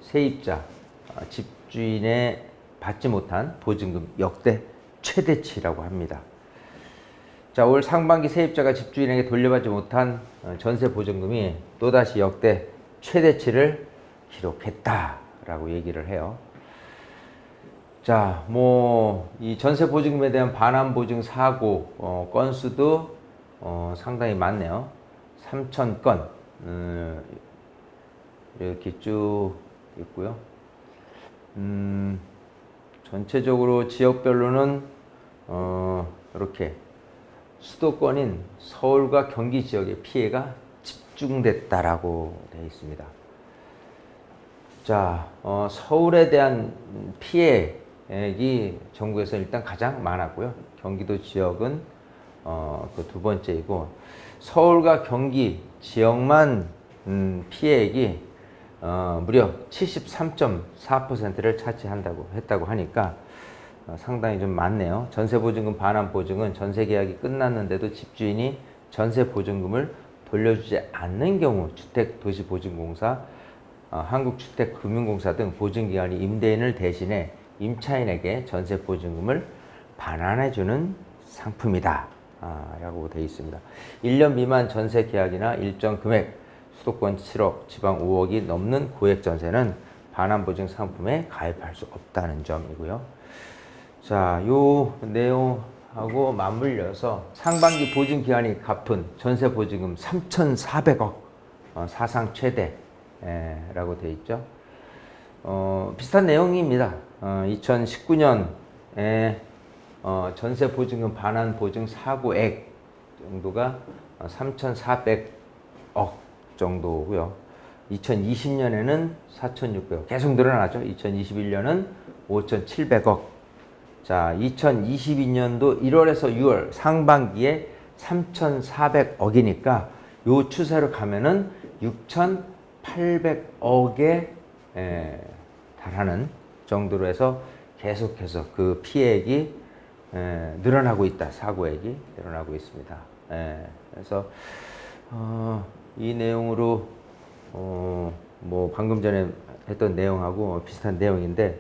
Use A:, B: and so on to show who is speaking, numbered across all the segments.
A: 세입자, 집주인의 받지 못한 보증금 역대 최대치라고 합니다. 자, 올 상반기 세입자가 집주인에게 돌려받지 못한 전세 보증금이 또다시 역대 최대치를 기록했다라고 얘기를 해요. 자, 이 전세 보증금에 대한 반환 보증 사고 건수도 상당히 많네요. 3,000건 이렇게 쭉 있고요. 전체적으로 지역별로는 이렇게 수도권인 서울과 경기 지역의 피해가 집중됐다라고 되어 있습니다. 자, 서울에 대한 피해액이 전국에서 일단 가장 많았고요. 경기도 지역은 그 두 번째이고, 서울과 경기 지역만 피해액이 무려 73.4%를 차지했다고 하니까 상당히 좀 많네요. 전세보증금 반환 보증은 전세 계약이 끝났는데도 집주인이 전세 보증금을 돌려주지 않는 경우 주택도시보증공사, 한국주택금융공사 등 보증기관이 임대인을 대신해 임차인에게 전세 보증금을 반환해주는 상품이다 라고 되어 있습니다. 1년 미만 전세 계약이나 일정 금액, 수도권 7억, 지방 5억이 넘는 고액 전세는 반환 보증 상품에 가입할 수 없다는 점이고요. 자, 요 내용하고 맞물려서 상반기 보증기한이 갚은 전세 보증금 3,400억 사상 최대라고 되어 있죠. 비슷한 내용입니다. 2019년에 전세 보증금 반환 보증 사고액 정도가 3,400억 정도고요. 2020년에는 4,600억 계속 늘어나죠. 2021년은 5,700억. 자, 2022년도 1월에서 6월 상반기에 3,400억이니까 요 추세로 가면은 6,800억에 달하는 정도로 해서 계속해서 그 피해액이 늘어나고 있다. 사고액이 늘어나고 있습니다. 그래서 이 내용으로 방금 전에 했던 내용하고 비슷한 내용인데,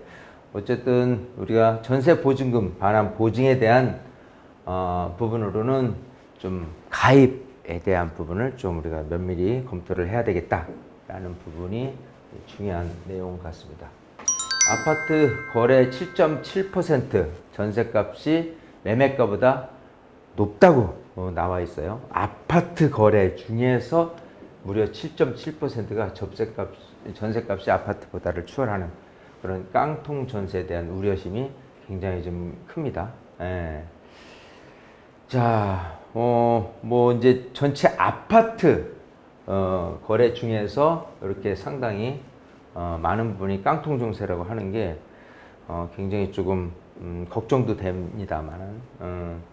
A: 어쨌든 우리가 전세 보증금 반환 보증에 대한 부분으로는 좀 가입에 대한 부분을 좀 우리가 면밀히 검토를 해야 되겠다라는 부분이 중요한 내용 같습니다. 아파트 거래 7.7% 전세값이 매매가보다 높다고 나와 있어요. 아파트 거래 중에서 무려 7.7%가 전세값이 아파트보다를 추월하는 그런 깡통 전세에 대한 우려심이 굉장히 좀 큽니다. 자, 이제 전체 아파트 거래 중에서 이렇게 상당히 많은 부분이 깡통 전세라고 하는 게 굉장히 조금 걱정도 됩니다만은.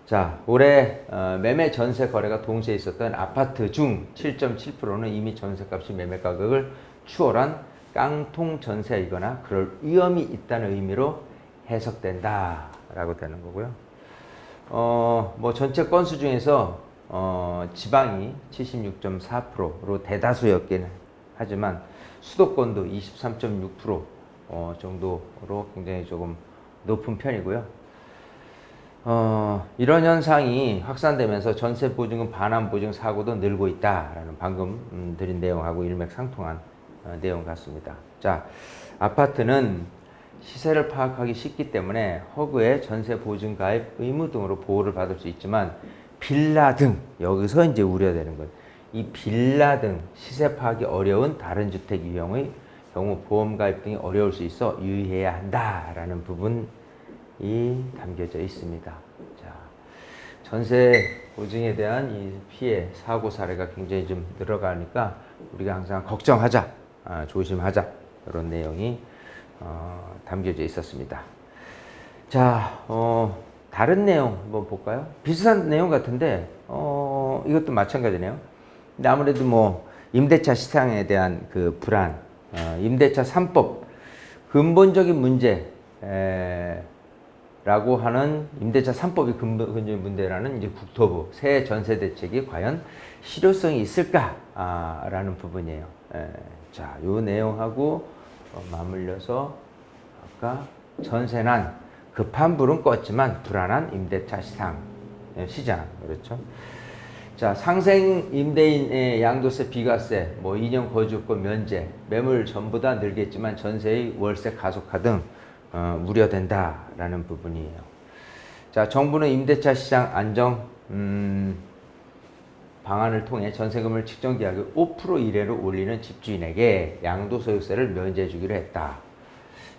A: 자, 올해 매매 전세 거래가 동시에 있었던 아파트 중 7.7%는 이미 전세값이 매매 가격을 추월한 깡통 전세이거나 그럴 위험이 있다는 의미로 해석된다라고 되는 거고요. 전체 건수 중에서 지방이 76.4%로 대다수였긴 하지만 수도권도 23.6% 정도로 굉장히 조금 높은 편이고요. 이런 현상이 확산되면서 전세 보증금 반환 보증 사고도 늘고 있다라는 방금 드린 내용하고 일맥상통한 내용 같습니다. 자, 아파트는 시세를 파악하기 쉽기 때문에 허그의 전세 보증 가입 의무 등으로 보호를 받을 수 있지만, 빌라 등, 여기서 이제 우려되는 것, 이 빌라 등 시세 파악이 어려운 다른 주택 유형의 경우 보험 가입 등이 어려울 수 있어 유의해야 한다라는 부분이 담겨져 있습니다. 자, 전세 보증에 대한 이 피해 사고 사례가 굉장히 좀 늘어가니까 우리가 항상 걱정하자, 조심하자, 이런 내용이 담겨져 있었습니다. 자, 다른 내용 한번 볼까요? 비슷한 내용 같은데 이것도 마찬가지네요. 근데 아무래도 임대차 시장에 대한 그 불안, 임대차 3법 근본적인 문제라고 하는 임대차 3법이 근본적인 문제라는 이제 국토부 새 전세 대책이 과연 실효성이 있을까라는 부분이에요. 자, 요 내용하고 맞물려서 아까 전세난 급한 불은 껐지만 불안한 임대차 시장 그렇죠. 자, 상생 임대인의 양도세, 비과세, 뭐 2년 거주권 면제, 매물 전부 다 늘겠지만 전세의 월세 가속화 등 우려된다라는 부분이에요. 자, 정부는 임대차 시장 안정 방안을 통해 전세금을 측정 기하기 5% 이내로 올리는 집주인에게 양도소득세를 면제해 주기로 했다.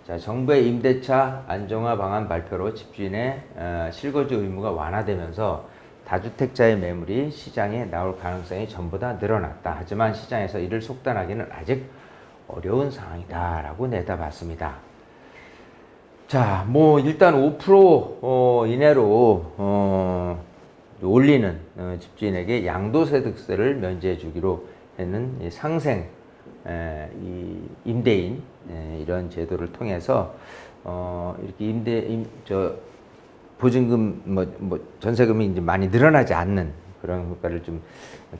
A: 자, 정부의 임대차 안정화 방안 발표로 집주인의 실거주 의무가 완화되면서 다주택자의 매물이 시장에 나올 가능성이 전보다 늘어났다. 하지만 시장에서 이를 속단하기는 아직 어려운 상황이다라고 내다봤습니다. 자, 뭐 일단 5% 이내로 올리는 집주인에게 양도소득세를 면제해 주기로 했는 상생 임대인 이런 제도를 통해서 이렇게 보증금 전세금이 이제 많이 늘어나지 않는 그런 효과를 좀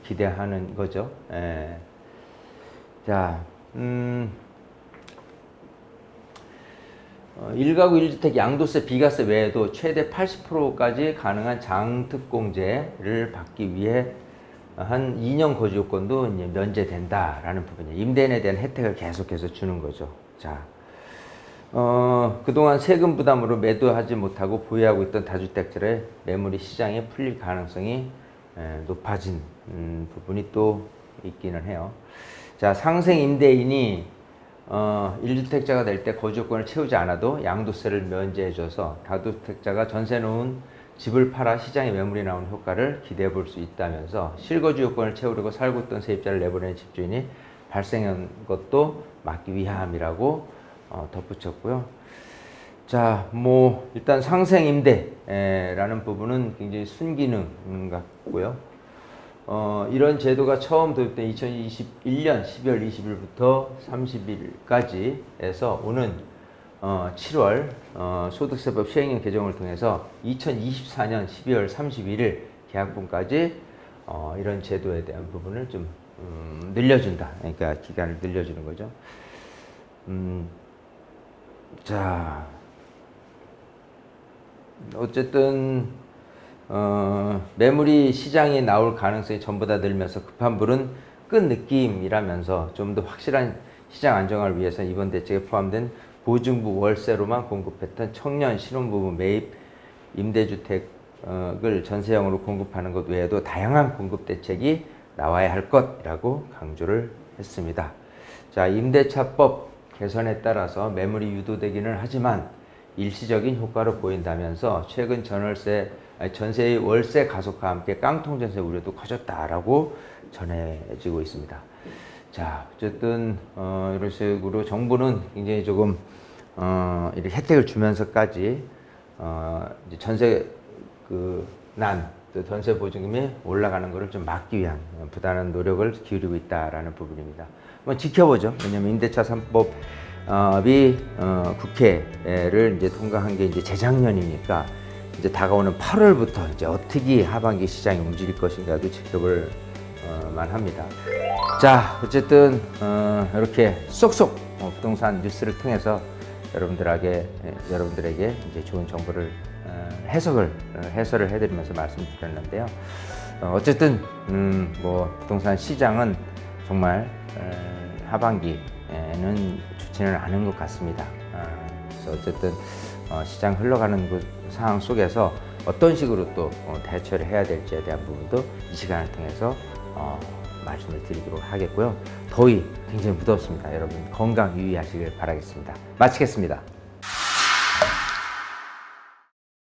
A: 기대하는 거죠. 자, 1가구 1주택 양도세, 비과세 외에도 최대 80%까지 가능한 장특공제를 받기 위해 한 2년 거주 요건도 이제 면제된다라는 부분이에요. 임대인에 대한 혜택을 계속해서 주는 거죠. 자, 그동안 세금 부담으로 매도하지 못하고 보유하고 있던 다주택자의 매물이 시장에 풀릴 가능성이 높아진 부분이 또 있기는 해요. 자, 상생 임대인이 1주택자가 될 때 거주요건을 채우지 않아도 양도세를 면제해줘서 다주택자가 전세 놓은 집을 팔아 시장에 매물이 나오는 효과를 기대해 볼 수 있다면서 실거주 요건을 채우려고 살고 있던 세입자를 내보내는 집주인이 발생한 것도 막기 위함이라고 덧붙였고요. 자, 뭐 일단 상생 임대라는 부분은 굉장히 순기능 같고요. 이런 제도가 처음 도입된 2021년 12월 20일부터 30일까지 해서 오는 7월 소득세법 시행령 개정을 통해서 2024년 12월 31일 계약분까지 이런 제도에 대한 부분을 좀 늘려준다. 그러니까 기간을 늘려주는 거죠. 자, 어쨌든 매물이 시장에 나올 가능성이 전보다 늘면서 급한 불은 끈 느낌이라면서 좀 더 확실한 시장 안정화를 위해서 이번 대책에 포함된 보증부 월세로만 공급했던 청년 신혼부부 매입 임대주택을 전세형으로 공급하는 것 외에도 다양한 공급 대책이 나와야 할 것이라고 강조를 했습니다. 자, 임대차법 개선에 따라서 매물이 유도되기는 하지만 일시적인 효과를 보인다면서 최근 전세의 월세 가속화와 함께 깡통 전세 우려도 커졌다라고 전해지고 있습니다. 자, 어쨌든 이런 식으로 정부는 굉장히 조금 이렇게 혜택을 주면서까지 이제 전세 보증금이 올라가는 것을 좀 막기 위한 부단한 노력을 기울이고 있다라는 부분입니다. 한번 지켜보죠. 왜냐하면 임대차 3법이 국회를 이제 통과한 게 이제 재작년이니까 이제 다가오는 8월부터 이제 어떻게 하반기 시장이 움직일 것인가도 지켜볼 만합니다. 자, 어쨌든 이렇게 쏙쏙 부동산 뉴스를 통해서 여러분들에게 이제 좋은 정보를 해설을 해드리면서 말씀드렸는데요. 어쨌든 뭐 부동산 시장은 정말 하반기에는 좋지는 않은 것 같습니다. 그래서 어쨌든 시장 흘러가는 그 상황 속에서 어떤 식으로 또 대처를 해야 될지에 대한 부분도 이 시간을 통해서 말씀을 드리도록 하겠고요. 더위 굉장히 무덥습니다. 여러분 건강 유의하시길 바라겠습니다. 마치겠습니다.